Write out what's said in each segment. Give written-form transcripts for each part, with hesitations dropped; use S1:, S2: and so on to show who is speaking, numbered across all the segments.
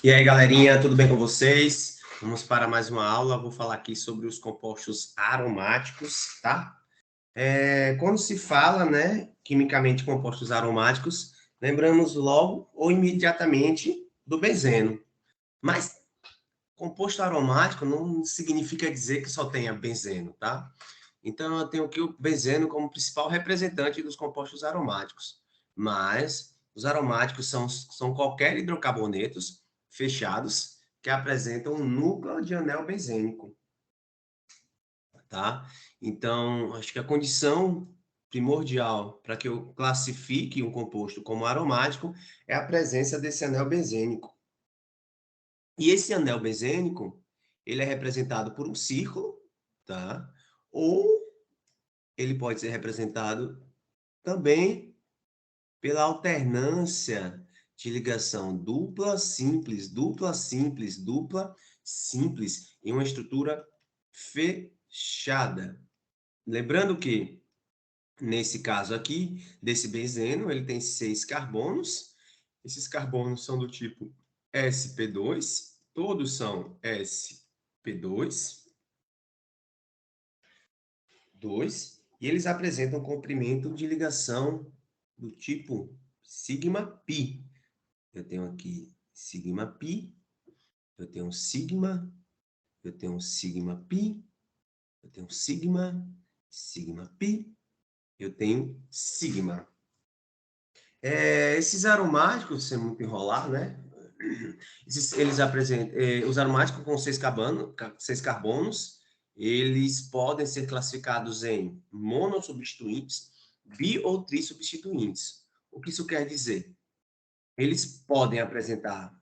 S1: E aí, galerinha, tudo bem com vocês? Vamos para mais uma aula. Vou falar aqui sobre os compostos aromáticos, tá? Quando se fala, né, quimicamente compostos aromáticos, lembramos logo ou imediatamente do benzeno. Mas composto aromático não significa dizer que só tenha benzeno, tá? Então, eu tenho aqui o benzeno como principal representante dos compostos aromáticos. Mas os aromáticos são qualquer hidrocarbonetos fechados que apresentam um núcleo de anel benzênico, tá? Então, acho que a condição primordial para que eu classifique um composto como aromático é a presença desse anel benzênico. E esse anel benzênico, ele é representado por um círculo, tá? Ou ele pode ser representado também pela alternância de ligação dupla, simples, dupla, simples, dupla, simples, em uma estrutura fechada. Lembrando que, nesse caso aqui, desse benzeno, ele tem 6 carbonos. Esses carbonos são do tipo sp2, todos são sp2, e eles apresentam comprimento de ligação do tipo sigma pi. Eu tenho aqui sigma pi, eu tenho sigma, eu tenho sigma pi, eu tenho sigma, sigma pi, eu tenho sigma. Esses aromáticos, sem muito enrolar, né? Eles apresentam, os aromáticos com 6 carbonos, eles podem ser classificados em monossubstituintes, bi ou trissubstituintes. O que isso quer dizer? Eles podem apresentar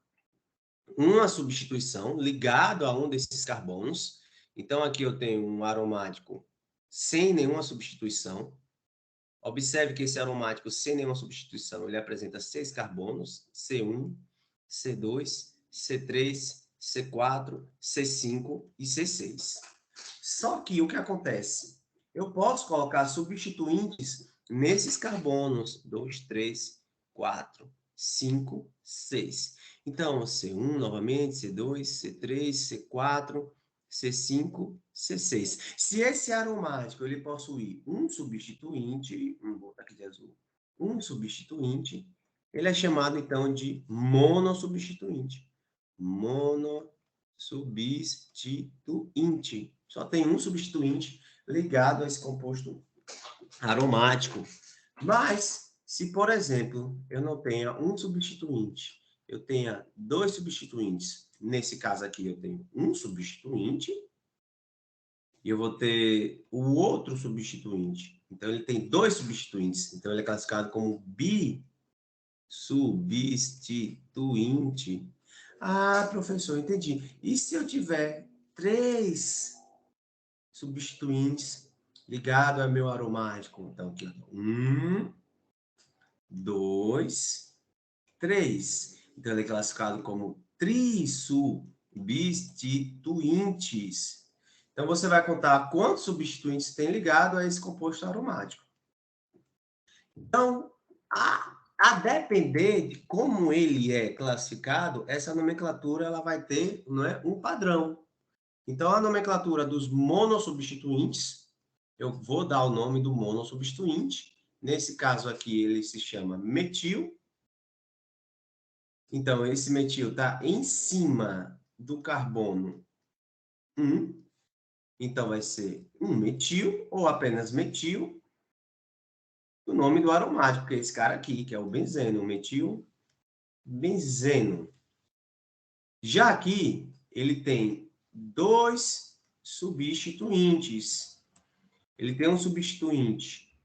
S1: uma substituição ligado a um desses carbonos. Então, aqui eu tenho um aromático sem nenhuma substituição. Observe que esse aromático sem nenhuma substituição, ele apresenta 6 carbonos, C1, C2, C3, C4, C5 e C6. Só que o que acontece? Eu posso colocar substituintes nesses carbonos, 2, 3, 4, 5, 6. Então, C1 novamente, C2, C3, C4, C5, C6. Se esse aromático ele possui um substituinte, vou botar aqui de azul, um substituinte, ele é chamado então de monossubstituinte. Monossubstituinte. Só tem um substituinte ligado a esse composto aromático. Mas, se, por exemplo, eu não tenha um substituinte, eu tenha 2 substituintes, nesse caso aqui eu tenho um substituinte, e eu vou ter o outro substituinte. Então, ele tem 2 substituintes. Então, ele é classificado como bisubstituinte. Ah, professor, entendi. E se eu tiver 3 substituintes ligados ao meu aromático? Então, aqui, 1, 2, 3. Então, ele é classificado como trissubstituintes. Então, você vai contar quantos substituintes tem ligado a esse composto aromático. Então, a depender de como ele é classificado, essa nomenclatura ela vai ter, não é, um padrão. Então, a nomenclatura dos monossubstituintes, eu vou dar o nome do monossubstituinte. Nesse caso aqui, ele se chama metil. Então, esse metil está em cima do carbono 1. Então, vai ser um metil, ou apenas metil, o nome do aromático, que é esse cara aqui, que é o benzeno, o metil benzeno. Já aqui, ele tem 2 substituintes. Ele tem um substituinte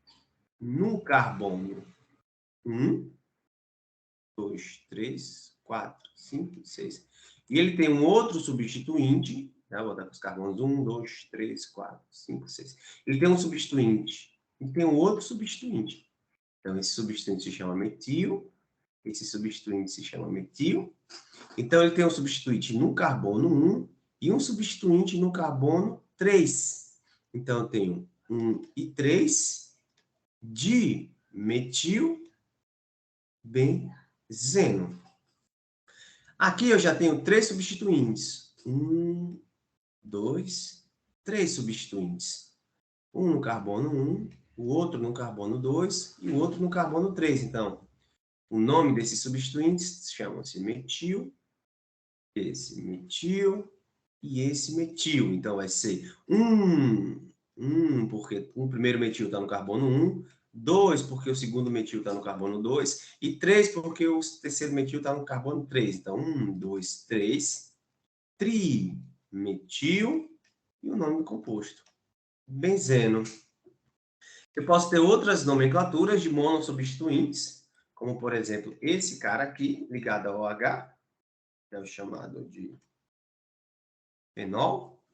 S1: no carbono 1, 2, 3, 4, 5, 6. E ele tem um outro substituinte, né? Vou botar com os carbonos 1, 2, 3, 4, 5, 6. Ele tem um substituinte e tem um outro substituinte. Então, esse substituinte se chama metil, esse substituinte se chama metil. Então, ele tem um substituinte no carbono 1 e um substituinte no carbono 3. Então, eu tenho 1 e 3 de metilbenzeno. Aqui eu já tenho 3 substituintes. 1, 2, 3 substituintes. Um no carbono 1, o outro no carbono 2 e o outro no carbono 3. Então, o nome desses substituintes chama-se metil, esse metil e esse metil. Então, vai ser 1, porque o primeiro metil está no carbono 1, 2, porque o segundo metil está no carbono 2, e 3, porque o terceiro metil está no carbono 3. Então, 1, 2, 3, trimetil e o nome do composto, benzeno. Eu posso ter outras nomenclaturas de monossubstituintes, como, por exemplo, esse cara aqui, ligado ao OH, que é o chamado de fenol.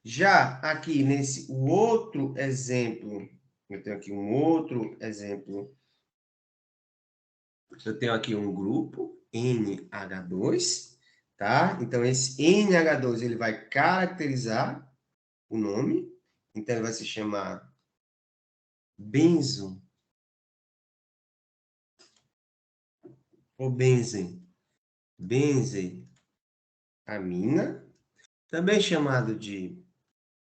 S1: Já aqui nesse outro exemplo, eu tenho aqui um outro exemplo. Eu tenho aqui um grupo, NH2, tá? Então, esse NH2, ele vai caracterizar o nome. Então, ele vai se chamar benzo ou benzen. Benzeamina, também chamado de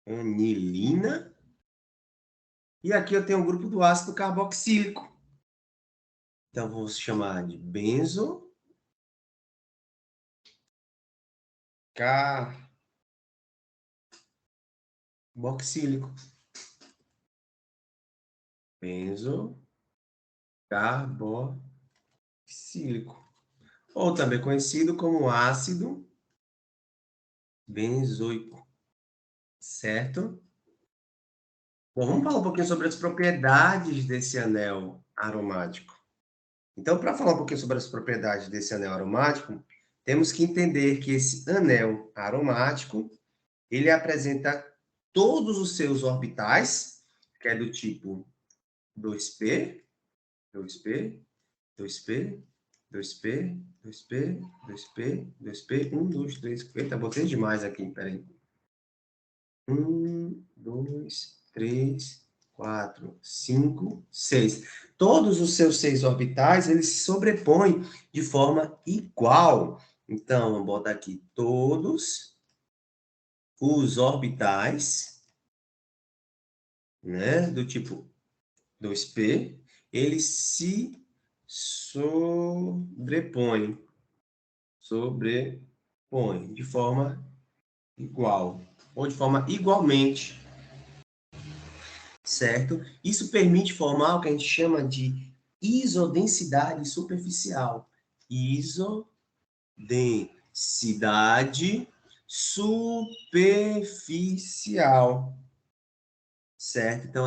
S1: anilina. E aqui eu tenho um grupo do ácido carboxílico. Então, vou chamar de benzo carboxílico. Benzo carboxílico. Ou também conhecido como ácido benzoico. Certo? Bom, vamos falar um pouquinho sobre as propriedades desse anel aromático. Então, para falar um pouquinho sobre as propriedades desse anel aromático, temos que entender que esse anel aromático, ele apresenta todos os seus orbitais, que é do tipo 2p, 2p, 2p, 2p, 2p, 2p, 2p, 1, 2, 3, eita, botei demais aqui, peraí. 1, 2, 3, 4, 5, 6. Todos os seus 6 orbitais, eles se sobrepõem de forma igual. Então, vamos botar aqui todos os orbitais, né, do tipo 2p, eles se sobrepõem de forma igual, ou de forma igualmente, certo? Isso permite formar o que a gente chama de isodensidade superficial. Isodensidade superficial. Certo? Então,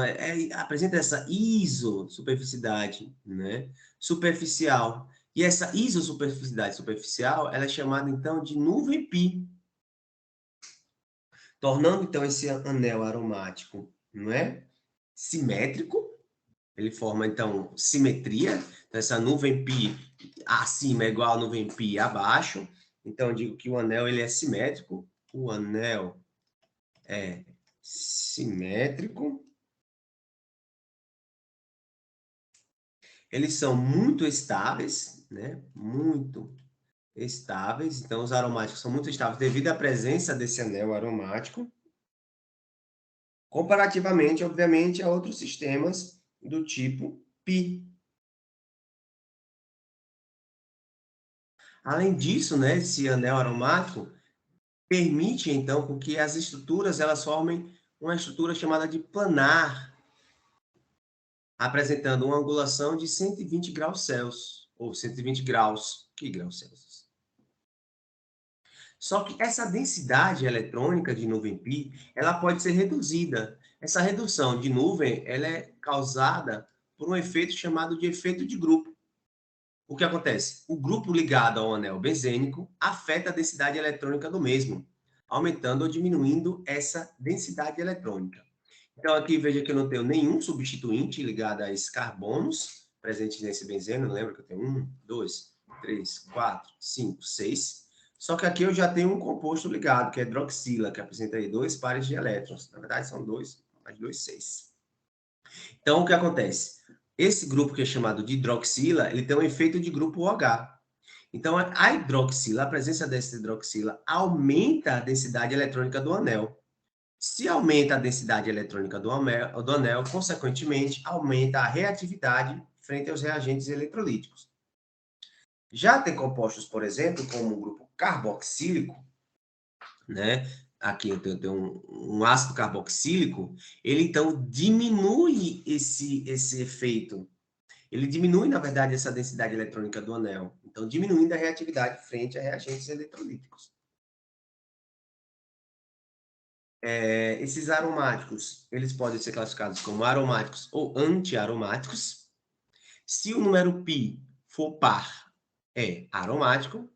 S1: apresenta essa isosuperficialidade, né? Superficial. E essa isosuperficialidade superficial, ela é chamada, então, de nuvem pi. Tornando, então, esse anel aromático, não é? Simétrico. Ele forma, então, simetria. Então, essa nuvem pi acima é igual a nuvem pi abaixo. Então, eu digo que o anel ele é simétrico. O anel é simétrico. Eles são muito estáveis, né? Muito estáveis. Então, os aromáticos são muito estáveis devido à presença desse anel aromático, comparativamente, obviamente, a outros sistemas do tipo pi. Além disso, né, esse anel aromático permite, então, com que as estruturas elas formem uma estrutura chamada de planar, apresentando uma angulação de 120 graus Celsius, ou 120 graus. Que graus Celsius? Só que essa densidade eletrônica de nuvem pi, ela pode ser reduzida. Essa redução de nuvem, ela é causada por um efeito chamado de efeito de grupo. O que acontece? O grupo ligado ao anel benzênico afeta a densidade eletrônica do mesmo, aumentando ou diminuindo essa densidade eletrônica. Então, aqui veja que eu não tenho nenhum substituinte ligado a esses carbonos presentes nesse benzeno. Lembra que eu tenho 1, 2, 3, 4, 5, 6 Só que aqui eu já tenho um composto ligado, que é hidroxila, que apresenta aí 2 pares de elétrons. Na verdade, são 2, mais 2, 6. Então, o que acontece? Esse grupo que é chamado de hidroxila, ele tem um efeito de grupo OH. Então, a hidroxila, a presença dessa hidroxila, aumenta a densidade eletrônica do anel. Se aumenta a densidade eletrônica do anel, consequentemente, aumenta a reatividade frente aos reagentes eletrolíticos. Já tem compostos, por exemplo, como o grupo carboxílico, né? Aqui eu tenho um ácido carboxílico, ele então diminui esse efeito. Ele diminui, na verdade, essa densidade eletrônica do anel. Então, diminuindo a reatividade frente a reagentes eletrolíticos. Esses aromáticos, eles podem ser classificados como aromáticos ou antiaromáticos. Se o número π for par, é aromático.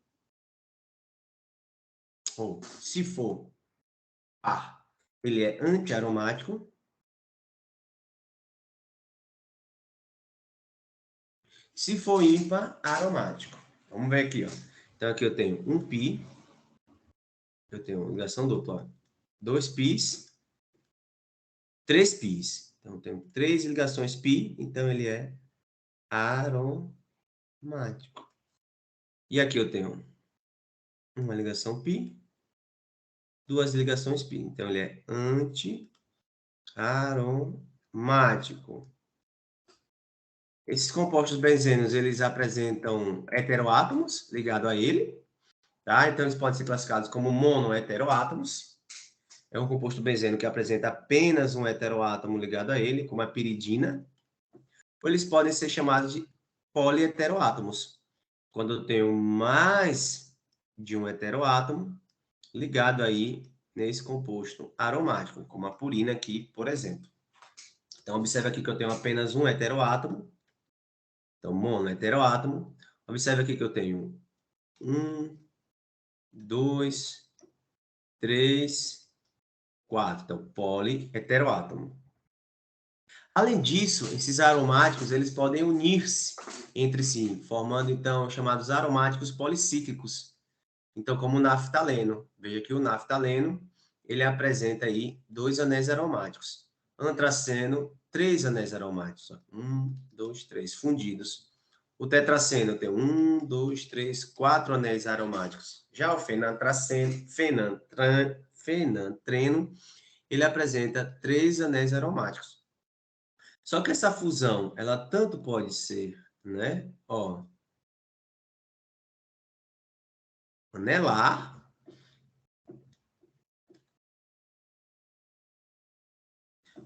S1: Ou, se for par, ele é antiaromático. Se for ímpar, aromático. Vamos ver aqui, ó. Então, aqui eu tenho um π, eu tenho ligação dupla, ó. 2 πs, 3 πs. Então, eu tenho 3 ligações π, então ele é aromático. E aqui eu tenho uma ligação π, 2 ligações π. Então, ele é anti-aromático. Esses compostos benzênios, eles apresentam heteroátomos ligados a ele, tá? Então, eles podem ser classificados como monoheteroátomos. É um composto benzeno que apresenta apenas um heteroátomo ligado a ele, como a piridina. Ou eles podem ser chamados de poliheteroátomos, quando eu tenho mais de um heteroátomo ligado aí nesse composto aromático, como a purina aqui, por exemplo. Então, observe aqui que eu tenho apenas um heteroátomo. Então, monoheteroátomo. Observe aqui que eu tenho 1, 2, 3, 4. Então, poliheteroátomo. Além disso, esses aromáticos eles podem unir-se entre si, formando então chamados aromáticos policíclicos. Então, como o naftaleno. Veja que o naftaleno ele apresenta aí 2 anéis aromáticos. Antraceno, 3 anéis aromáticos. 1, 2, 3 fundidos. O tetraceno tem 1, 2, 3, 4 anéis aromáticos. Já o fenantreno, ele apresenta 3 anéis aromáticos. Só que essa fusão, ela tanto pode ser, né, ó, anelar,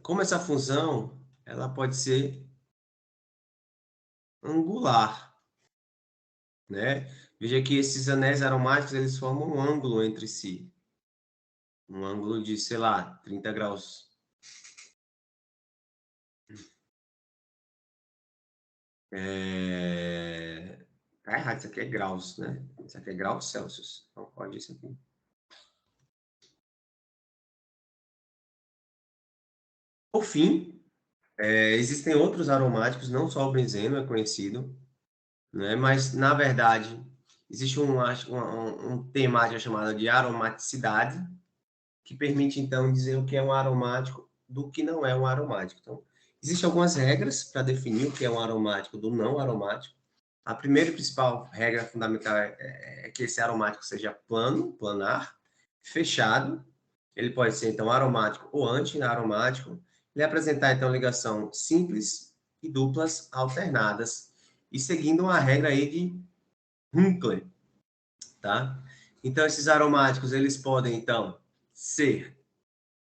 S1: como essa fusão, ela pode ser angular, né? Veja que esses anéis aromáticos, eles formam um ângulo entre si. Um ângulo de, sei lá, 30 graus. Tá errado, isso aqui é graus, né? Isso aqui é graus Celsius. Então, pode isso aqui. Por fim, existem outros aromáticos, não só o benzeno é conhecido, né? Mas, na verdade, existe um temática chamada de aromaticidade, que permite, então, dizer o que é um aromático do que não é um aromático. Então, existem algumas regras para definir o que é um aromático do não aromático. A primeira e principal regra fundamental é que esse aromático seja plano, planar, fechado. Ele pode ser, então, aromático ou anti-aromático. Ele apresentar, então, ligação simples e duplas alternadas. E seguindo uma regra aí de Hunkel, tá? Então, esses aromáticos, eles podem, então,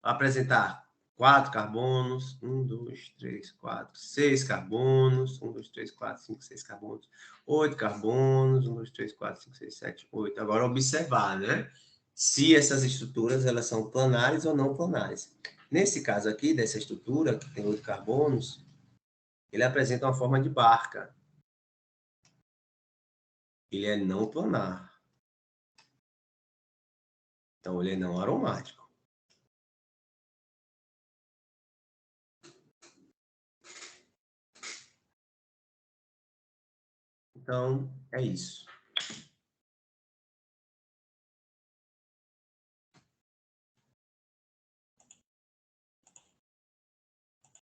S1: apresentar 4 carbonos, 1, 2, 3, 4, 6 carbonos, 1, 2, 3, 4, 5, 6 carbonos, 8 carbonos, 1, 2, 3, 4, 5, 6, 7, 8. Agora, observar, né? Se essas estruturas, elas são planares ou não planares. Nesse caso aqui, dessa estrutura, que tem 8 carbonos, ele apresenta uma forma de barca. Ele é não planar. Então, ele é não aromático. Então, é isso.